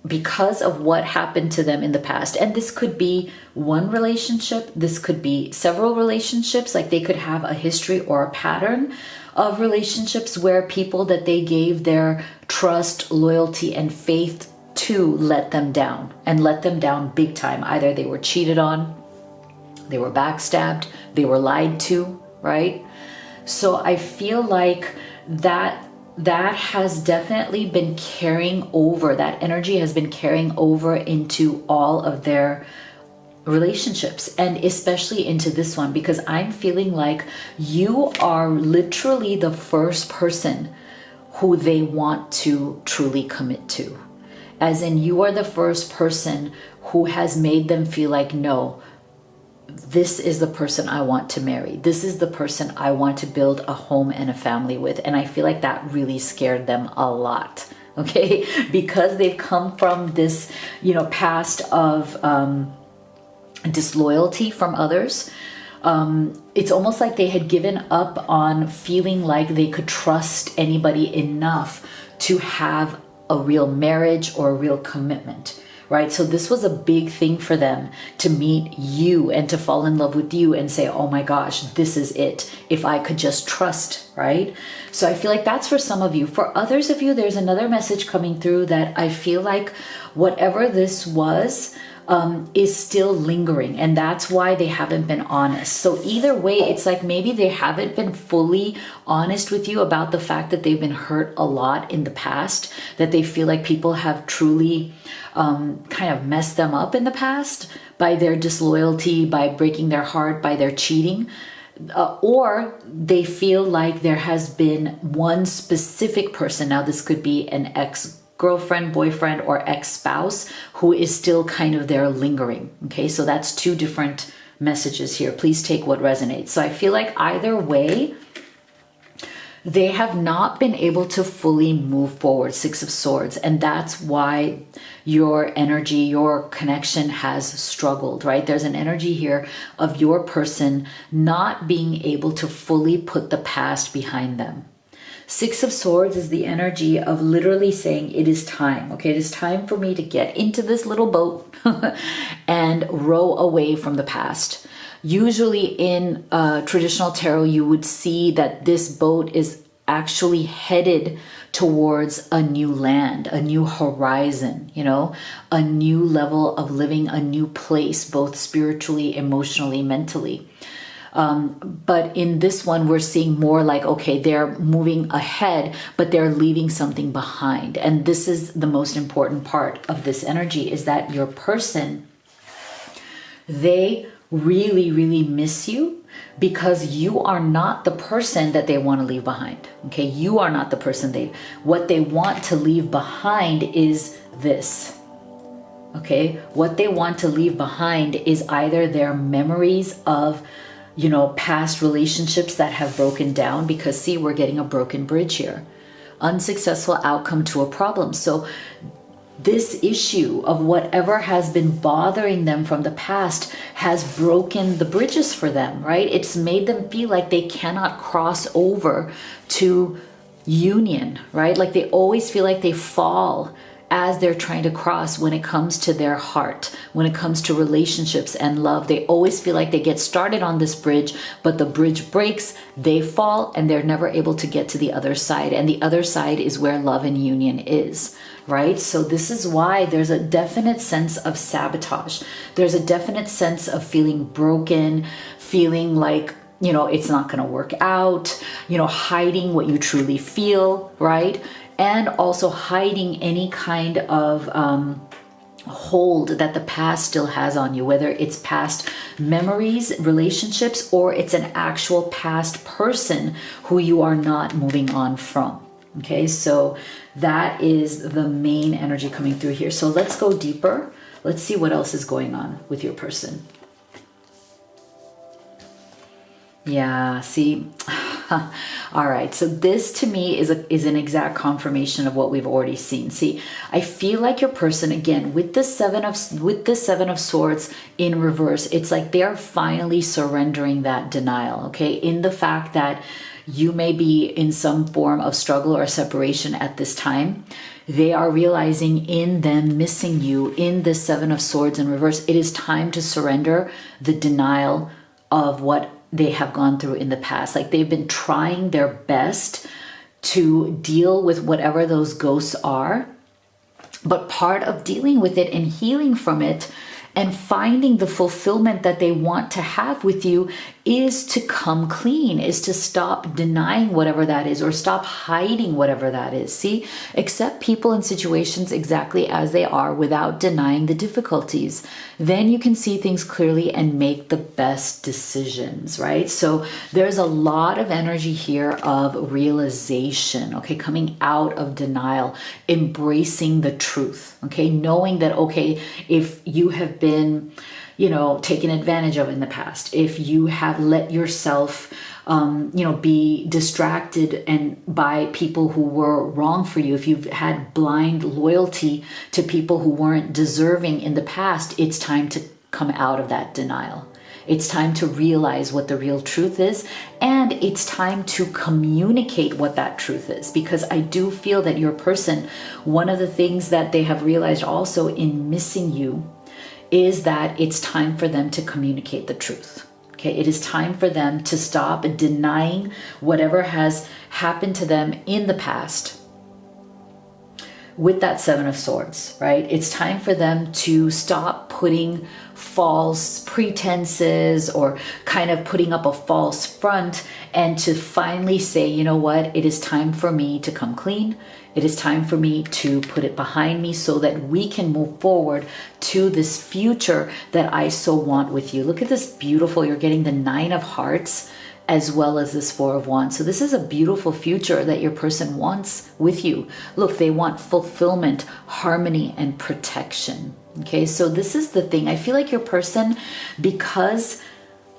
because of what happened to them in the past, and this could be one relationship, this could be several relationships, like they could have a history or a pattern of relationships where people that they gave their trust, loyalty, and faith to let them down, and let them down big time. Either they were cheated on, they were backstabbed, they were lied to, right? So I feel like that has definitely been carrying over, that energy has been carrying over into all of their relationships, and especially into this one, because I'm feeling like you are literally the first person who they want to truly commit to. As in, you are the first person who has made them feel like, no, this is the person I want to marry. This is the person I want to build a home and a family with. And I feel like that really scared them a lot, okay? Because they've come from this, past of disloyalty from others. It's almost like they had given up on feeling like they could trust anybody enough to have a real marriage or a real commitment. Right? So this was a big thing for them to meet you and to fall in love with you and say, oh my gosh, this is it. If I could just trust, right? So I feel like that's for some of you. For others of you, there's another message coming through that I feel like whatever this was, is still lingering, and that's why they haven't been honest. So either way, it's like maybe they haven't been fully honest with you about the fact that they've been hurt a lot in the past, that they feel like people have truly kind of messed them up in the past by their disloyalty, by breaking their heart, by their cheating. Or they feel like there has been one specific person. Now, this could be an ex-girlfriend, boyfriend, or ex-spouse who is still kind of there lingering. Okay, so that's two different messages here. Please take what resonates. So I feel like either way, they have not been able to fully move forward. Six of Swords. And that's why your energy, your connection has struggled, right? There's an energy here of your person not being able to fully put the past behind them. Six of Swords is the energy of literally saying, it is time. Okay, it is time for me to get into this little boat and row away from the past. Usually in traditional tarot, you would see that this boat is actually headed towards a new land, a new horizon, a new level of living, a new place, both spiritually, emotionally, mentally. But in this one, we're seeing more like, okay, they're moving ahead, but they're leaving something behind. And this is the most important part of this energy, is that your person, they really, really miss you because you are not the person that they want to leave behind. Okay, you are not the person what they want to leave behind is this. Okay, what they want to leave behind is either their memories of past relationships that have broken down, because see, we're getting a broken bridge here. Unsuccessful outcome to a problem. So this issue of whatever has been bothering them from the past has broken the bridges for them, right? It's made them feel like they cannot cross over to union, right? Like they always feel like they fall as they're trying to cross when it comes to their heart, when it comes to relationships and love. They always feel like they get started on this bridge, but the bridge breaks, they fall, and they're never able to get to the other side. And the other side is where love and union is, right? So this is why there's a definite sense of sabotage. There's a definite sense of feeling broken, feeling like, it's not going to work out, hiding what you truly feel, right? And also hiding any kind of hold that the past still has on you, whether it's past memories, relationships, or it's an actual past person who you are not moving on from. Okay, so that is the main energy coming through here. So let's go deeper. Let's see what else is going on with your person. Yeah, see, all right. So this to me is an exact confirmation of what we've already seen. See, I feel like your person, again, with the seven of swords in reverse, it's like they're finally surrendering that denial. Okay, in the fact that you may be in some form of struggle or separation at this time. They are realizing in them missing you, in the Seven of Swords in reverse, it is time to surrender the denial of what they have gone through in the past. Like they've been trying their best to deal with whatever those ghosts are. But part of dealing with it and healing from it and finding the fulfillment that they want to have with you is to come clean, is to stop denying whatever that is or stop hiding whatever that is. See, accept people and situations exactly as they are without denying the difficulties. Then you can see things clearly and make the best decisions, right? So there's a lot of energy here of realization, okay, coming out of denial, embracing the truth, okay, knowing that, okay, if you have been, taken advantage of in the past, if you have let yourself, be distracted and by people who were wrong for you, if you've had blind loyalty to people who weren't deserving in the past, it's time to come out of that denial. It's time to realize what the real truth is, and it's time to communicate what that truth is, because I do feel that your person, one of the things that they have realized also in missing you is that it's time for them to communicate the truth. Okay, it is time for them to stop denying whatever has happened to them in the past with that Seven of Swords, right? It's time for them to stop putting false pretenses or kind of putting up a false front and to finally say, you know what, it is time for me to come clean. It is time for me to put it behind me so that we can move forward to this future that I so want with you. Look at this beautiful, you're getting the Nine of Hearts as well as this Four of Wands. So this is a beautiful future that your person wants with you. Look, they want fulfillment, harmony, and protection. Okay, so this is the thing. I feel like your person, because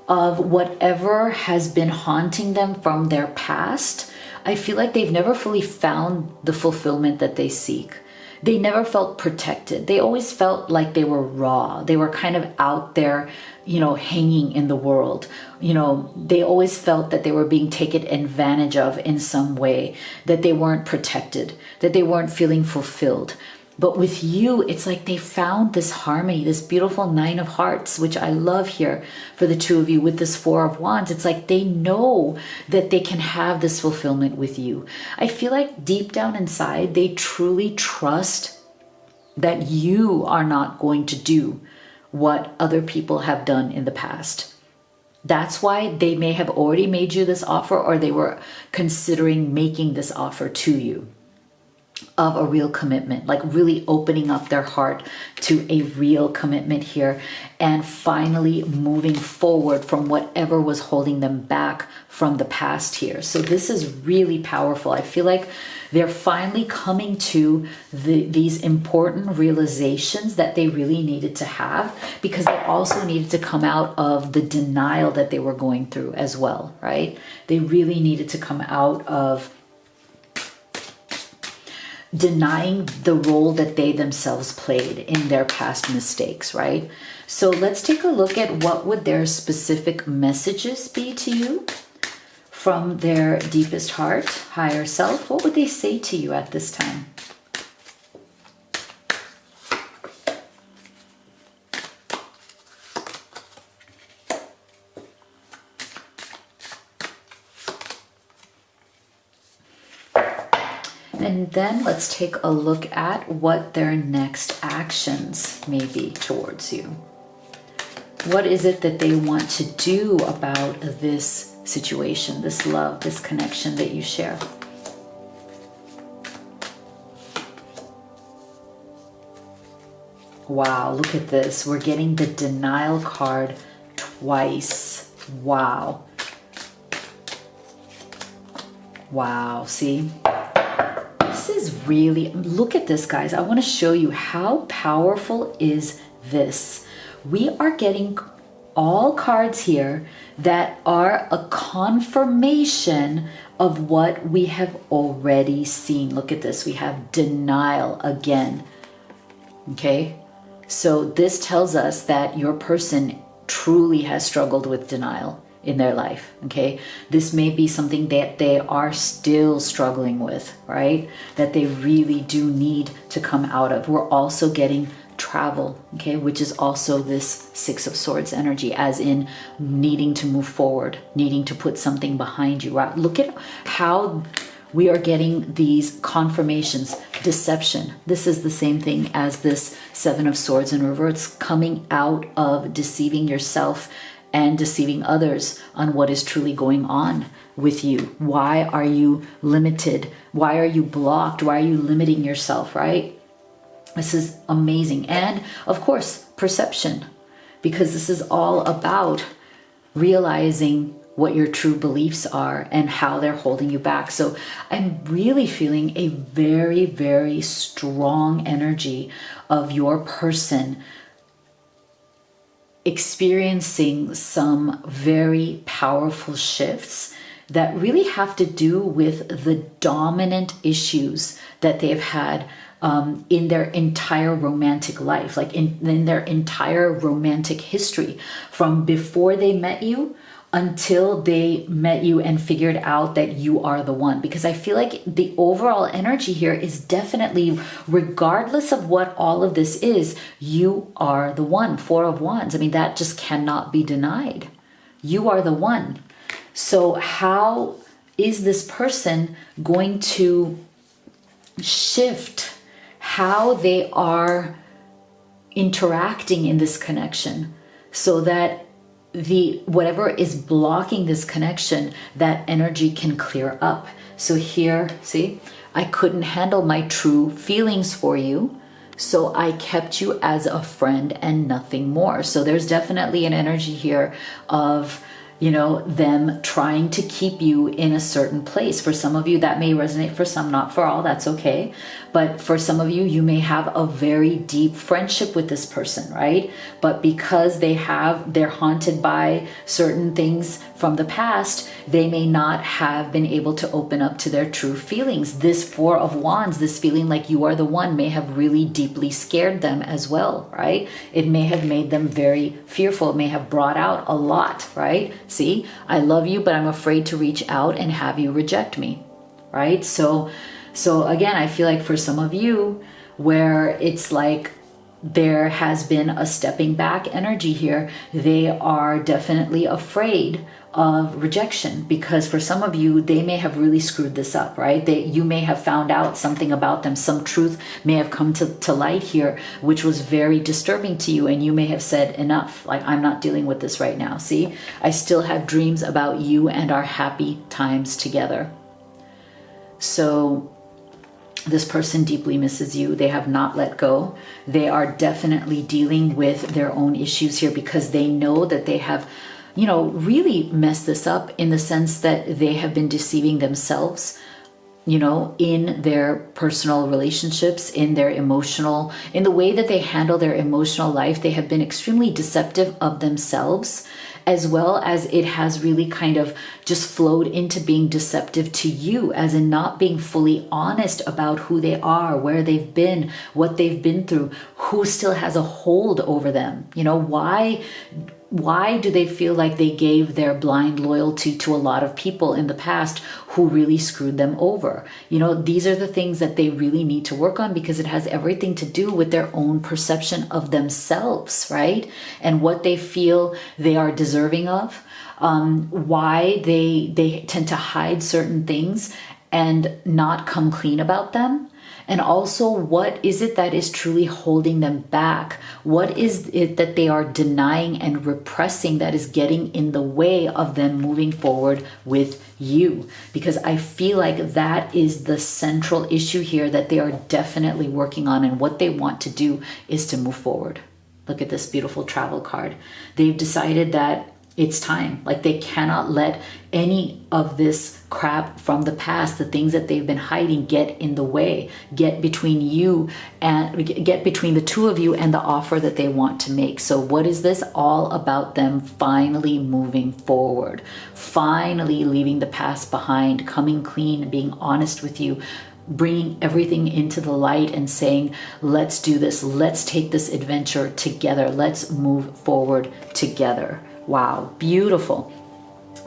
of whatever has been haunting them from their past, I feel like they've never fully found the fulfillment that they seek. They never felt protected. They always felt like they were raw. They were kind of out there, hanging in the world. They always felt that they were being taken advantage of in some way, that they weren't protected, that they weren't feeling fulfilled. But with you, it's like they found this harmony, this beautiful Nine of Hearts, which I love here for the two of you with this Four of Wands. It's like they know that they can have this fulfillment with you. I feel like deep down inside, they truly trust that you are not going to do what other people have done in the past. That's why they may have already made you this offer, or they were considering making this offer to you of a real commitment, like really opening up their heart to a real commitment here and finally moving forward from whatever was holding them back from the past here. So this is really powerful. I feel like they're finally coming to these important realizations that they really needed to have, because they also needed to come out of the denial that they were going through as well, right? They really needed to come out of denying the role that they themselves played in their past mistakes, right? So let's take a look at what would their specific messages be to you from their deepest heart, higher self. What would they say to you at this time? And then let's take a look at what their next actions may be towards you. What is it that they want to do about this situation, this love, this connection that you share? Wow, look at this. We're getting the denial card twice. Wow. Wow, see? This is really, look at this, guys. I want to show you how powerful is this. We are getting all cards here that are a confirmation of what we have already seen. Look at this. We have denial again. Okay? So this tells us that your person truly has struggled with denial in their life. Okay, this may be something that they are still struggling with, right? That they really do need to come out of. We're also getting travel, okay, which is also this Six of Swords energy, as in needing to move forward, needing to put something behind you, right? Look at how we are getting these confirmations. Deception. This is the same thing as this Seven of Swords in reverse, coming out of deceiving yourself and deceiving others on what is truly going on with you. Why are you limited? Why are you blocked? Why are you limiting yourself, right? This is amazing. And of course, perception, because this is all about realizing what your true beliefs are and how they're holding you back. So I'm really feeling a very, very strong energy of your person experiencing some very powerful shifts that really have to do with the dominant issues that they've had in their entire romantic life, like in their entire romantic history, from before they met you until they met you and figured out that you are the one. Because I feel like the overall energy here is definitely, regardless of what all of this is, you are the one. Four of Wands. I mean, that just cannot be denied. You are the one. So how is this person going to shift how they are interacting in this connection so that whatever is blocking this connection, that energy can clear up? So here, see, I couldn't handle my true feelings for you, so I kept you as a friend and nothing more. So there's definitely an energy here of, you know, them trying to keep you in a certain place. For some of you, that may resonate, for some, not for all, that's okay. But for some of you, you may have a very deep friendship with this person, right? But because they're haunted by certain things from the past, they may not have been able to open up to their true feelings. This Four of Wands, this feeling like you are the one, may have really deeply scared them as well, right? It may have made them very fearful. It may have brought out a lot, right? See, I love you, but I'm afraid to reach out and have you reject me, right? So again, I feel like for some of you, where it's like there has been a stepping back energy here, they are definitely afraid of rejection, because for some of you, they may have really screwed this up, right? You may have found out something about them. Some truth may have come to light here, which was very disturbing to you. And you may have said, enough, like, I'm not dealing with this right now. See, I still have dreams about you and our happy times together. So this person deeply misses you. They have not let go. They are definitely dealing with their own issues here, because they know that they have, you know, really messed this up, in the sense that they have been deceiving themselves, you know, in their personal relationships, in their emotional, in the way that they handle their emotional life. They have been extremely deceptive of themselves, as well as it has really kind of just flowed into being deceptive to you, as in not being fully honest about who they are, where they've been, what they've been through, who still has a hold over them. You know, why do they feel like they gave their blind loyalty to a lot of people in the past who really screwed them over? You know, these are the things that they really need to work on, because it has everything to do with their own perception of themselves, right? And what they feel they are deserving of, why they tend to hide certain things and not come clean about them. And also, what is it that is truly holding them back? What is it that they are denying and repressing that is getting in the way of them moving forward with you? Because I feel like that is the central issue here that they are definitely working on, and what they want to do is to move forward. Look at this beautiful travel card. They've decided that it's time. Like, they cannot let any of this crap from the past, the things that they've been hiding, get in the way, get between you and get between the two of you and the offer that they want to make. So what is this all about? Them finally moving forward, finally leaving the past behind, coming clean, being honest with you, bringing everything into the light and saying, let's do this. Let's take this adventure together. Let's move forward together. Wow, beautiful.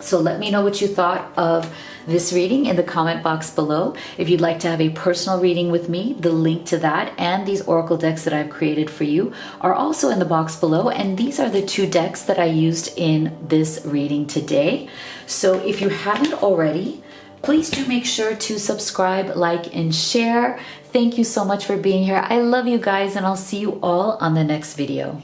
So let me know what you thought of this reading in the comment box below. If you'd like to have a personal reading with me, the link to that and these oracle decks that I've created for you are also in the box below. And these are the 2 decks that I used in this reading today. So if you haven't already, please do make sure to subscribe, like, and share. Thank you so much for being here. I love you guys, and I'll see you all on the next video.